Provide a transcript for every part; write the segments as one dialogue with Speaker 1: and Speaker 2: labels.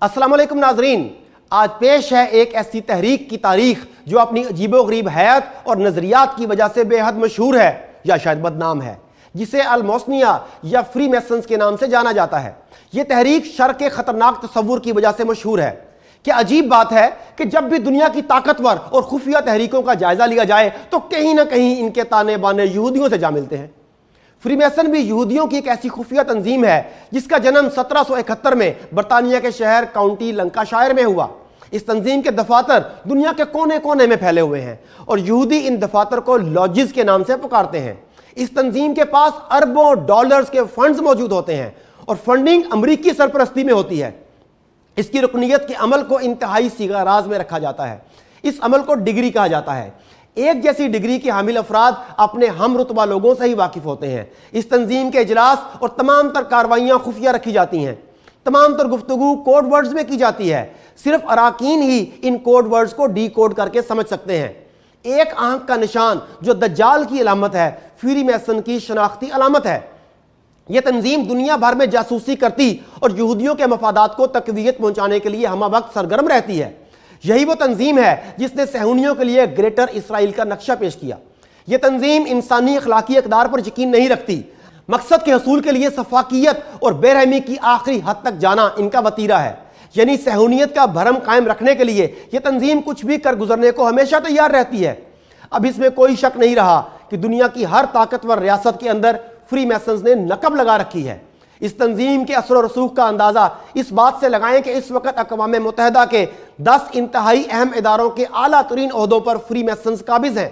Speaker 1: السلام علیکم ناظرین، آج پیش ہے ایک ایسی تحریک کی تاریخ جو اپنی عجیب و غریب حیات اور نظریات کی وجہ سے بے حد مشہور ہے یا شاید بدنام ہے، جسے الموسنیا یا فری میسنز کے نام سے جانا جاتا ہے۔ یہ تحریک شر کے خطرناک تصور کی وجہ سے مشہور ہے۔ کیا عجیب بات ہے کہ جب بھی دنیا کی طاقتور اور خفیہ تحریکوں کا جائزہ لیا جائے تو کہیں نہ کہیں ان کے تانے بانے یہودیوں سے جا ملتے ہیں۔ فری میسن بھی یہودیوں کی ایک ایسی خفیہ تنظیم ہے جس کا جنم 1771 میں برطانیہ کے شہر کاؤنٹی لنکاشائر میں ہوا۔ اس تنظیم کے دفاتر دنیا کے کونے کونے میں پھیلے ہوئے ہیں اور یہودی ان دفاتر کو لاجز کے نام سے پکارتے ہیں۔ اس تنظیم کے پاس اربوں ڈالرز کے فنڈز موجود ہوتے ہیں اور فنڈنگ امریکی سرپرستی میں ہوتی ہے۔ اس کی رکنیت کے عمل کو انتہائی صیغہ راز میں رکھا جاتا ہے۔ اس عمل کو ڈگری کہا جاتا ہے۔ ایک جیسی ڈگری کے حامل افراد اپنے ہم رتبہ لوگوں سے ہی واقف ہوتے ہیں۔ اس تنظیم کے اجلاس اور تمام تر کاروائیاں خفیہ رکھی جاتی ہیں۔ تمام تر گفتگو کوڈ ورڈز میں کی جاتی ہے۔ صرف اراکین ہی ان کوڈ ورڈز کو ڈی کوڈ کر کے سمجھ سکتے ہیں۔ ایک آنکھ کا نشان جو دجال کی علامت ہے، فری میسن کی شناختی علامت ہے۔ یہ تنظیم دنیا بھر میں جاسوسی کرتی اور یہودیوں کے مفادات کو تقویت پہنچانے کے لیے ہمہ وقت سرگرم رہتی ہے۔ یہی وہ تنظیم ہے جس نے صہیونیوں کے لیے گریٹر اسرائیل کا نقشہ پیش کیا۔ یہ تنظیم انسانی اخلاقی اقدار پر یقین نہیں رکھتی۔ مقصد کے حصول کے لیے سفاکیت اور بے رحمی کی آخری حد تک جانا ان کا وتیرہ ہے۔ یعنی صہیونیت کا بھرم قائم رکھنے کے لیے یہ تنظیم کچھ بھی کر گزرنے کو ہمیشہ تیار رہتی ہے۔ اب اس میں کوئی شک نہیں رہا کہ دنیا کی ہر طاقتور ریاست کے اندر فری میسنز نے نقب لگا رکھی ہے۔ اس تنظیم کے اثر و رسوخ کا اندازہ اس بات سے لگائیں کہ اس وقت اقوام متحدہ کے 10 انتہائی اہم اداروں کے اعلیٰ ترین عہدوں پر فری میسنز قابض ہیں۔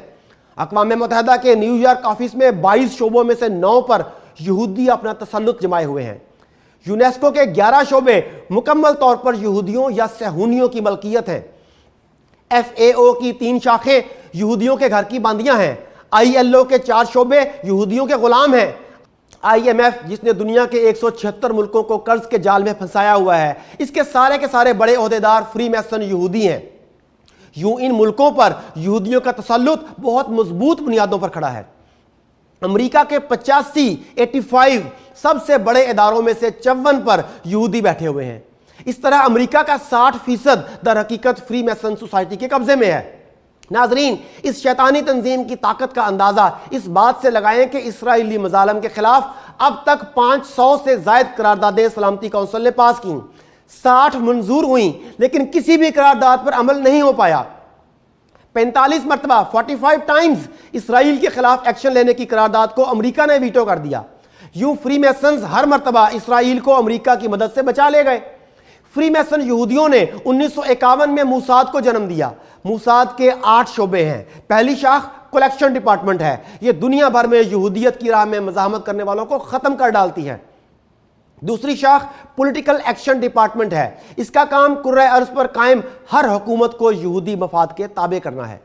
Speaker 1: اقوام متحدہ کے نیو یارک آفس میں 22 شعبوں میں سے 9 پر یہودی اپنا تسلط جمائے ہوئے ہیں۔ یونیسکو کے 11 شعبے مکمل طور پر یہودیوں یا صہیونیوں کی ملکیت ہیں۔ FAO کی 3 شاخیں یہودیوں کے گھر کی باندیاں ہیں۔ ILO کے 4 شعبے یہودیوں کے غلام ہیں۔ IMF جس نے دنیا کے 176 ملکوں کو قرض کے جال میں پھنسایا ہوا ہے، اس کے سارے بڑے عہدیدار فری میسن یہودی ہیں۔ یوں ان ملکوں پر یہودیوں کا تسلط بہت مضبوط بنیادوں پر کھڑا ہے۔ امریکا کے 85 سب سے بڑے اداروں میں سے 54 پر یہودی بیٹھے ہوئے ہیں۔ اس طرح امریکا کا 60% در حقیقت فری میسن سوسائٹی کے قبضے میں ہے۔ ناظرین، اس شیطانی تنظیم کی طاقت کا اندازہ اس بات سے لگائیں کہ اسرائیلی مظالم کے خلاف اب تک 500 سے زائد قراردادیں سلامتی کونسل نے پاس کیں۔ 60 منظور ہوئیں لیکن کسی بھی قرارداد پر عمل نہیں ہو پایا۔ 45 مرتبہ 45 ٹائمز اسرائیل کے خلاف ایکشن لینے کی قرارداد کو امریکہ نے ویٹو کر دیا۔ یوں فری میسنز ہر مرتبہ اسرائیل کو امریکہ کی مدد سے بچا لے گئے۔ فری میسن یہودیوں نے 1951 میں موساد کو جنم دیا۔ موساد کے 8 شعبے ہیں۔ پہلی شاخ کلیکشن ڈپارٹمنٹ ہے۔ یہ دنیا بھر میں یہودیت کی راہ میں مزاحمت کرنے والوں کو ختم کر ڈالتی ہے۔ دوسری شاخ پولیٹیکل ایکشن ڈپارٹمنٹ ہے۔ اس کا کام کرۂ ارض پر قائم ہر حکومت کو یہودی مفاد کے تابع کرنا ہے۔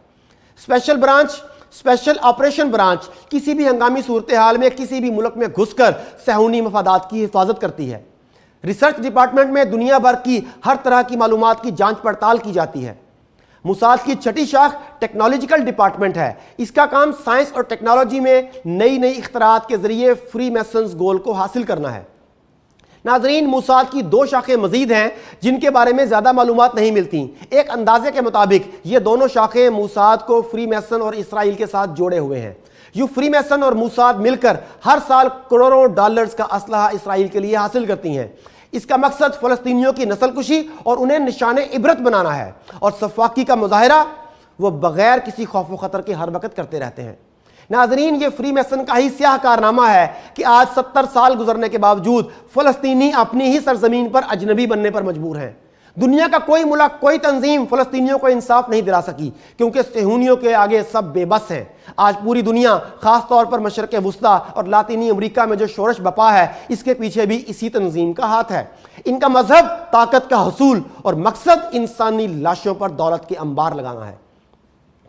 Speaker 1: Special branch, special operation branch کسی بھی ہنگامی صورتحال میں کسی بھی ملک میں گھس کر صہیونی مفادات کی حفاظت کرتی ہے۔ ریسرچ ڈپارٹمنٹ میں دنیا بھر کی ہر طرح کی معلومات کی جانچ پڑتال کی جاتی ہے۔ موساد کی 6ٹھی شاخ ٹیکنالوجیکل ڈپارٹمنٹ ہے۔ اس کا کام سائنس اور ٹیکنالوجی میں نئی اختراعات کے ذریعے فری میسنز گول کو حاصل کرنا ہے۔ ناظرین، موساد کی 2 شاخیں مزید ہیں جن کے بارے میں زیادہ معلومات نہیں ملتی۔ ایک اندازے کے مطابق یہ دونوں شاخیں موساد کو فری میسن اور اسرائیل کے ساتھ جوڑے ہوئے ہیں۔ یوں فری میسن اور موساد مل کر ہر سال کروڑوں ڈالرز کا اسلحہ اسرائیل کے لیے حاصل کرتی ہیں۔ اس کا مقصد فلسطینیوں کی نسل کشی اور انہیں نشان عبرت بنانا ہے، اور سفاکی کا مظاہرہ وہ بغیر کسی خوف و خطر کے ہر وقت کرتے رہتے ہیں۔ ناظرین، یہ فری میسن کا ہی سیاہ کارنامہ ہے کہ آج 70 سال گزرنے کے باوجود فلسطینی اپنی ہی سرزمین پر اجنبی بننے پر مجبور ہیں۔ دنیا کا کوئی ملک، کوئی تنظیم فلسطینیوں کو انصاف نہیں دلا سکی کیونکہ صہیونیوں کے آگے سب بے بس ہیں۔ آج پوری دنیا، خاص طور پر مشرق وسطیٰ اور لاطینی امریکہ میں جو شورش بپا ہے، اس کے پیچھے بھی اسی تنظیم کا ہاتھ ہے۔ ان کا مذہب طاقت کا حصول اور مقصد انسانی لاشوں پر دولت کے انبار لگانا ہے۔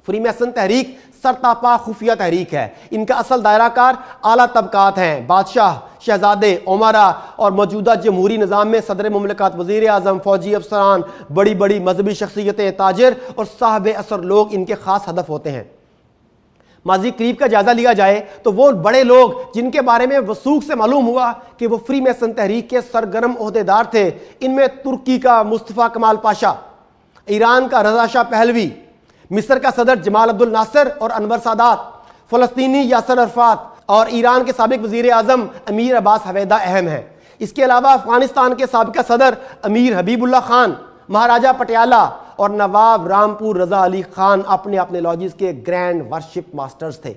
Speaker 1: فری میسن تحریک سرتاپا خفیہ تحریک ہے۔ ان کا اصل دائرہ کار اعلیٰ طبقات ہیں: بادشاہ، شہزادے، عمرا اور موجودہ جمہوری نظام میں صدر مملکت، وزیر اعظم، فوجی افسران، بڑی مذہبی شخصیتیں، تاجر اور صاحب اثر لوگ ان کے خاص ہدف ہوتے ہیں۔ ماضی قریب کا جائزہ لیا جائے تو وہ بڑے لوگ جن کے بارے میں وثوق سے معلوم ہوا کہ وہ فری میسن تحریک کے سرگرم عہدیدار تھے، ان میں ترکی کا مصطفیٰ کمال پاشا، ایران کا رضا شاہ پہلوی، مصر کا صدر جمال عبد الناصر اور انور سادات، فلسطینی یاسر عرفات اور ایران کے سابق وزیر اعظم امیر عباس حویدہ اہم ہیں۔ اس کے علاوہ افغانستان کے سابقہ صدر امیر حبیب اللہ خان، مہاراجہ پٹیالہ اور نواب رامپور رضا علی خان اپنے اپنے لاجز کے گرینڈ ورشپ ماسٹرز تھے۔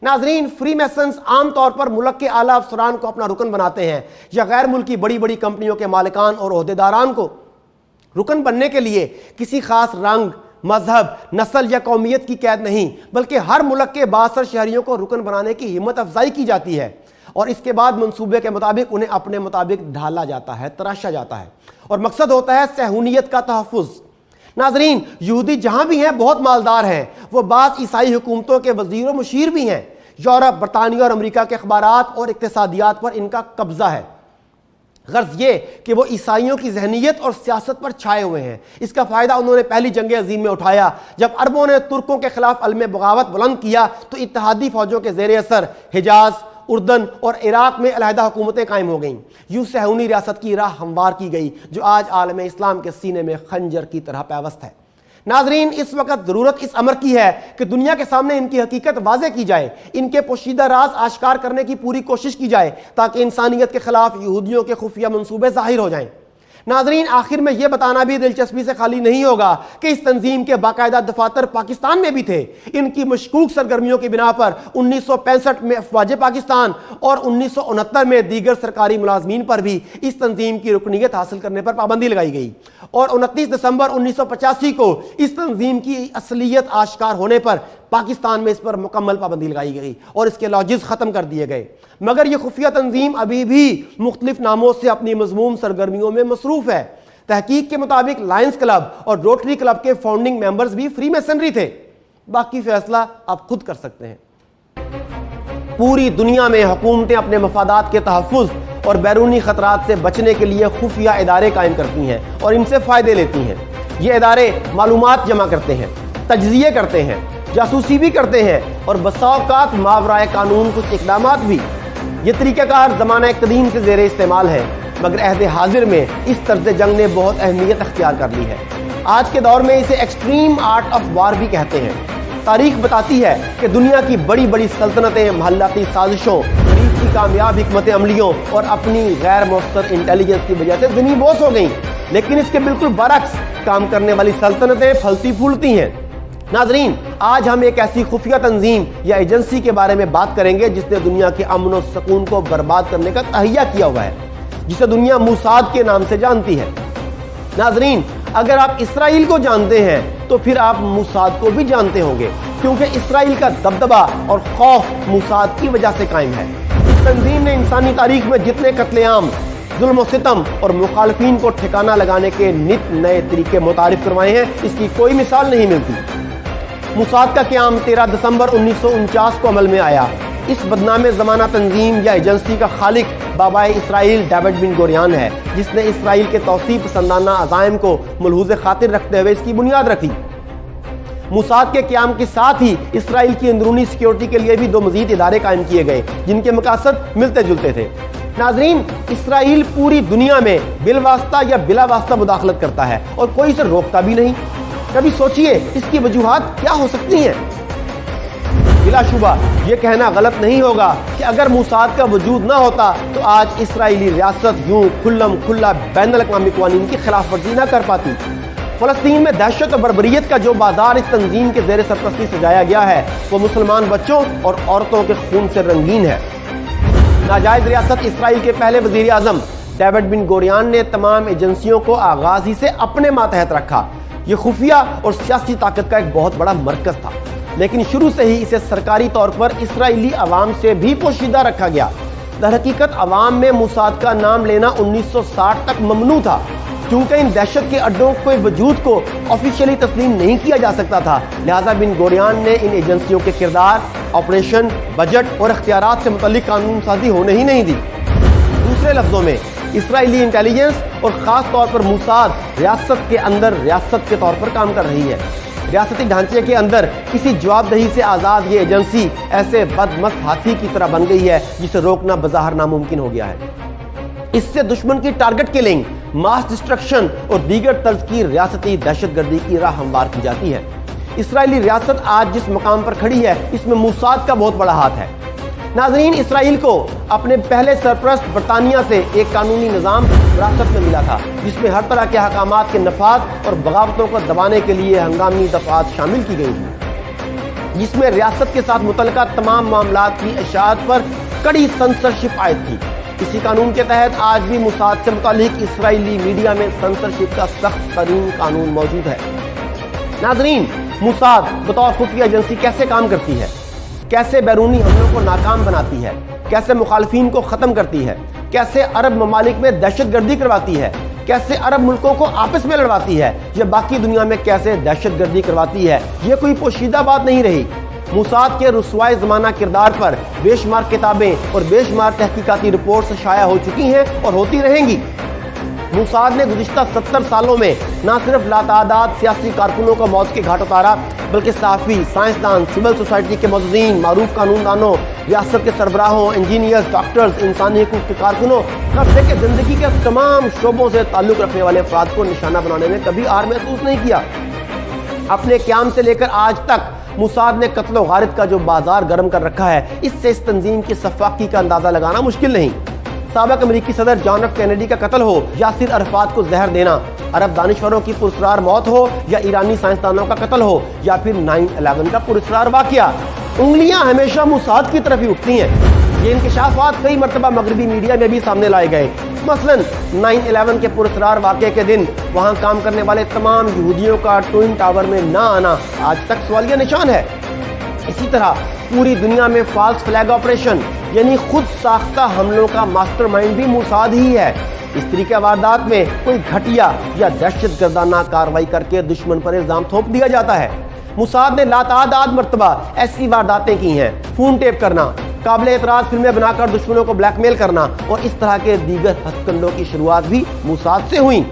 Speaker 1: ناظرین، فری میسنز عام طور پر ملک کے اعلیٰ افسران کو اپنا رکن بناتے ہیں یا غیر ملکی بڑی بڑی کمپنیوں کے مالکان اور عہدیداران کو۔ رکن بننے کے لیے کسی خاص رنگ، مذہب، نسل یا قومیت کی قید نہیں، بلکہ ہر ملک کے بااثر شہریوں کو رکن بنانے کی ہمت افزائی کی جاتی ہے اور اس کے بعد منصوبے کے مطابق انہیں اپنے مطابق ڈھالا جاتا ہے، تراشا جاتا ہے، اور مقصد ہوتا ہے صہیونیت کا تحفظ۔ ناظرین، یہودی جہاں بھی ہیں بہت مالدار ہیں، وہ بعض عیسائی حکومتوں کے وزیر و مشیر بھی ہیں۔ یورپ، برطانیہ اور امریکہ کے اخبارات اور اقتصادیات پر ان کا قبضہ ہے۔ غرض یہ کہ وہ عیسائیوں کی ذہنیت اور سیاست پر چھائے ہوئے ہیں۔ اس کا فائدہ انہوں نے پہلی جنگ عظیم میں اٹھایا۔ جب عربوں نے ترکوں کے خلاف علم بغاوت بلند کیا تو اتحادی فوجوں کے زیر اثر حجاز، اردن اور عراق میں علیحدہ حکومتیں قائم ہو گئیں۔ یوں صہیونی ریاست کی راہ ہموار کی گئی جو آج عالم اسلام کے سینے میں خنجر کی طرح پیوست ہے۔ ناظرین، اس وقت ضرورت اس امر کی ہے کہ دنیا کے سامنے ان کی حقیقت واضح کی جائے، ان کے پوشیدہ راز آشکار کرنے کی پوری کوشش کی جائے تاکہ انسانیت کے خلاف یہودیوں کے خفیہ منصوبے ظاہر ہو جائیں۔ ناظرین، آخر میں یہ بتانا بھی دلچسپی سے خالی نہیں ہوگا کہ اس تنظیم کے باقاعدہ دفاتر پاکستان میں بھی تھے۔ ان کی مشکوک سرگرمیوں کی بنا پر 1965 میں افواج پاکستان اور 1969 میں دیگر سرکاری ملازمین پر بھی اس تنظیم کی رکنیت حاصل کرنے پر پابندی لگائی گئی، اور 29 دسمبر 1985 کو اس تنظیم کی اصلیت آشکار ہونے پر پاکستان میں اس پر مکمل پابندی لگائی گئی اور اس کے لاجز ختم کر دیے گئے۔ مگر یہ خفیہ تنظیم ابھی بھی مختلف ناموں سے اپنی مذموم سرگرمیوں میں مصروف ہے۔ تحقیق کے مطابق لائنز کلب اور روٹری کلب کے فاؤنڈنگ ممبرز بھی فری میسنری تھے۔ باقی فیصلہ آپ خود کر سکتے ہیں۔ پوری دنیا میں حکومتیں اپنے مفادات کے تحفظ اور بیرونی خطرات سے بچنے کے لیے خفیہ ادارے قائم کرتی ہیں اور ان سے فائدے لیتی ہیں۔ یہ ادارے معلومات جمع کرتے ہیں، تجزیے کرتے ہیں، جاسوسی بھی کرتے ہیں اور بسا اوقات ماورائے قانون کچھ اقدامات بھی۔ یہ طریقہ کار زمانہ قدیم سے زیر استعمال ہے، مگر عہد حاضر میں اس طرز جنگ نے بہت اہمیت اختیار کر لی ہے۔ آج کے دور میں اسے ایکسٹریم آرٹ آف وار بھی کہتے ہیں۔ تاریخ بتاتی ہے کہ دنیا کی بڑی بڑی سلطنتیں محلّاتی سازشوں، مریض کی کامیاب حکمت عملیوں اور اپنی غیر مؤثر انٹیلیجنس کی وجہ سے زمین بوس ہو گئیں، لیکن اس کے بالکل برعکس کام کرنے والی سلطنتیں پھلتی پھولتی ہیں۔ ناظرین، آج ہم ایک ایسی خفیہ تنظیم یا ایجنسی کے بارے میں بات کریں گے جس نے دنیا کے امن و سکون کو برباد کرنے کا تہیہ کیا ہوا ہے، جسے دنیا موساد کے نام سے جانتی ہے۔ ناظرین، اگر آپ اسرائیل کو جانتے ہیں تو پھر آپ موساد کو بھی جانتے ہوں گے، کیونکہ اسرائیل کا دبدبہ اور خوف موساد کی وجہ سے قائم ہے۔ اس تنظیم نے انسانی تاریخ میں جتنے قتل عام، ظلم و ستم اور مخالفین کو ٹھکانہ لگانے کے نت نئے طریقے متعارف کروائے ہیں، اس کی کوئی مثال نہیں ملتی۔ موساد کا قیام 13 دسمبر 1949 کو عمل میں آیا۔ اس بدنام زمانہ تنظیم یا ایجنسی کا خالق بابائے اسرائیل ڈیوڈ بن گوریان ہے، جس نے اسرائیل کے توسیع پسندانہ عزائم کو ملحوظ خاطر رکھتے ہوئے اس کی بنیاد رکھی۔ موساد کے قیام کے ساتھ ہی اسرائیل کی اندرونی سیکیورٹی کے لیے بھی 2 مزید ادارے قائم کیے گئے جن کے مقاصد ملتے جلتے تھے۔ ناظرین، اسرائیل پوری دنیا میں بالواسطہ یا بلا واسطہ مداخلت کرتا ہے اور کوئی اسے روکتا بھی نہیں۔ کبھی سوچئے اس کی وجوہات کیا ہو سکتی ہیں؟ بلا شبہ یہ کہنا غلط نہیں ہوگا کہ اگر موساد کا وجود نہ ہوتا تو آج اسرائیلی ریاست یوں کھلم کھلا بین الاقوامی قوانین کی خلاف ورزی نہ کر پاتی۔ فلسطین میں دہشت اور بربریت کا جو بازار اس تنظیم کے زیر سرپرستی سجایا گیا ہے وہ مسلمان بچوں اور عورتوں کے خون سے رنگین ہے۔ ناجائز ریاست اسرائیل کے پہلے وزیر اعظم ڈیوڈ بن گوریان نے تمام ایجنسیوں کو آغاز ہی سے اپنے ماتحت رکھا۔ یہ خفیہ اور سیاسی طاقت کا ایک بہت بڑا مرکز تھا، لیکن شروع سے ہی اسے سرکاری طور پر اسرائیلی عوام سے بھی پوشیدہ رکھا گیا۔ در حقیقت عوام میں موساد کا نام لینا 1960 تک ممنوع تھا، کیونکہ ان دہشت کے اڈوں کے وجود کو آفیشیلی تسلیم نہیں کیا جا سکتا تھا، لہٰذا بن گوریان نے ان ایجنسیوں کے کردار، آپریشن، بجٹ اور اختیارات سے متعلق قانون سازی ہونے ہی نہیں دی۔ دوسرے لفظوں میں اسرائیلی انٹیلیجنس اور خاص طور پر موساد ریاست کے اندر ریاست کے طور پر کام کر رہی ہے۔ ریاستی ڈھانچے کے اندر کسی جواب دہی سے آزاد یہ ایجنسی ایسے بدمست ہاتھی کی طرح بن گئی ہے جسے روکنا بظاہر ناممکن ہو گیا ہے۔ اس سے دشمن کی ٹارگٹ کلنگ، ماس ڈسٹرکشن اور دیگر طرز کی ریاستی دہشت گردی کی راہ ہموار کی جاتی ہے۔ اسرائیلی ریاست آج جس مقام پر کھڑی ہے اس میں موساد کا بہت بڑا ہاتھ ہے۔ ناظرین، اسرائیل کو اپنے پہلے سرپرست برطانیہ سے ایک قانونی نظام وراثت میں ملا تھا جس میں ہر طرح کے احکامات کے نفاذ اور بغاوتوں کو دبانے کے لیے ہنگامی دفعات شامل کی گئی تھی، جس میں ریاست کے ساتھ متعلقہ تمام معاملات کی اشاعت پر کڑی سنسرشپ عائد تھی۔ اسی قانون کے تحت آج بھی موساد سے متعلق اسرائیلی میڈیا میں سنسرشپ کا سخت ترین قانون موجود ہے۔ ناظرین، موساد بطور خفیہ ایجنسی کیسے کام کرتی ہے، کیسے بیرونی حملوں کو ناکام بناتی ہے، کیسے مخالفین کو ختم کرتی ہے، کیسے عرب ممالک میں دہشت گردی کرواتی ہے، کیسے عرب ملکوں کو آپس میں لڑواتی ہے، یا باقی دنیا میں کیسے دہشت گردی کرواتی ہے، یہ کوئی پوشیدہ بات نہیں رہی۔ موساد کے رسوائے زمانہ کردار پر بے شمار کتابیں اور بے شمار تحقیقاتی رپورٹس شائع ہو چکی ہیں اور ہوتی رہیں گی۔ موساد نے گزشتہ 70 سالوں میں نہ صرف لاتعداد سیاسی کارکنوں کو موت کے گھاٹ اتارا، بلکہ صحافی، سائنسدان، سول سوسائٹی کے معززین، معروف قانون دانوں، ریاست کے سربراہوں، انجینئر، ڈاکٹرز، انسانی حقوق کے کارکنوں، قبضے کے زندگی کے تمام شعبوں سے تعلق رکھنے والے افراد کو نشانہ بنانے میں کبھی آر محسوس نہیں کیا۔ اپنے قیام سے لے کر آج تک موساد نے قتل و غارت کا جو بازار گرم کر رکھا ہے، اس سے اس تنظیم کی سفاکی کا اندازہ لگانا مشکل نہیں۔ سابق امریکی صدر جان ایف کینیڈی کا قتل ہو، یاسر عرفات کو زہر دینا، عرب دانشوروں کی پراسرار موت ہو، یا ایرانی سائنسدانوں کا قتل ہو، یا پھر 9/11 کا پراسرار واقعہ، انگلیاں ہمیشہ موساد کی طرف ہی اٹھتی ہیں۔ یہ انکشافات کئی مرتبہ مغربی میڈیا میں بھی سامنے لائے گئے۔ مثلاً 9/11 کے پراسرار واقعے کے دن وہاں کام کرنے والے تمام یہودیوں کا ٹوئن ٹاور میں نہ آنا آج تک سوالیہ نشان ہے۔ اسی طرح پوری دنیا میں فالس فلیگ آپریشن یعنی خود ساختہ حملوں کا ماسٹر مائنڈ بھی موساد ہی ہے۔ اس طریقہ واردات میں کوئی گھٹیا یا دہشت گردانہ کارروائی کر کے دشمن پر الزام تھوپ دیا جاتا ہے۔ موساد نے لاتعداد مرتبہ ایسی وارداتیں کی ہیں، فون ٹیپ کرنا، قابل اعتراض فلمیں بنا کر دشمنوں کو بلیک میل کرنا اور اس طرح کے دیگر ہتھ کنڈوں کی شروعات بھی موساد سے ہوئیں۔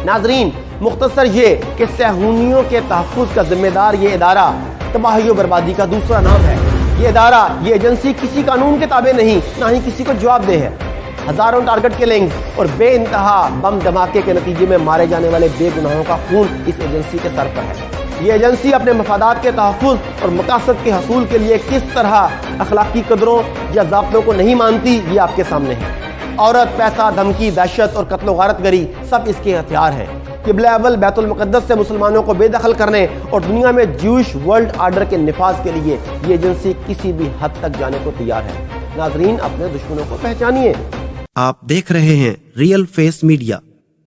Speaker 1: ناظرین، مختصر یہ کہ صہیونیوں کے تحفظ کا ذمہ دار یہ ادارہ تباہی و بربادی کا دوسرا نام ہے۔ یہ ادارہ، یہ ایجنسی کسی قانون کے تابع نہیں، نہ ہی کسی کو جواب دہ ہے۔ ہزاروں ٹارگٹ کلنگز اور بے انتہا بم دھماکے کے نتیجے میں مارے جانے والے بے گناہوں کا خون اس ایجنسی کے سر پر ہے۔ یہ ایجنسی اپنے مفادات کے تحفظ اور مقاصد کے حصول کے لیے کس طرح اخلاقی قدروں یا ضابطوں کو نہیں مانتی، یہ آپ کے سامنے ہے۔ عورت، پیسہ، دھمکی، دہشت اور قتل و غارت گری سب اس کے ہتھیار ہیں۔ قبلہ اول بیت المقدس سے مسلمانوں کو بے دخل کرنے اور دنیا میں جوش ورلڈ آرڈر کے نفاذ کے لیے یہ ایجنسی کسی بھی حد تک جانے کو تیار ہے۔ ناظرین، اپنے دشمنوں کو پہچانیے۔
Speaker 2: آپ دیکھ رہے ہیں ریئل فیس میڈیا۔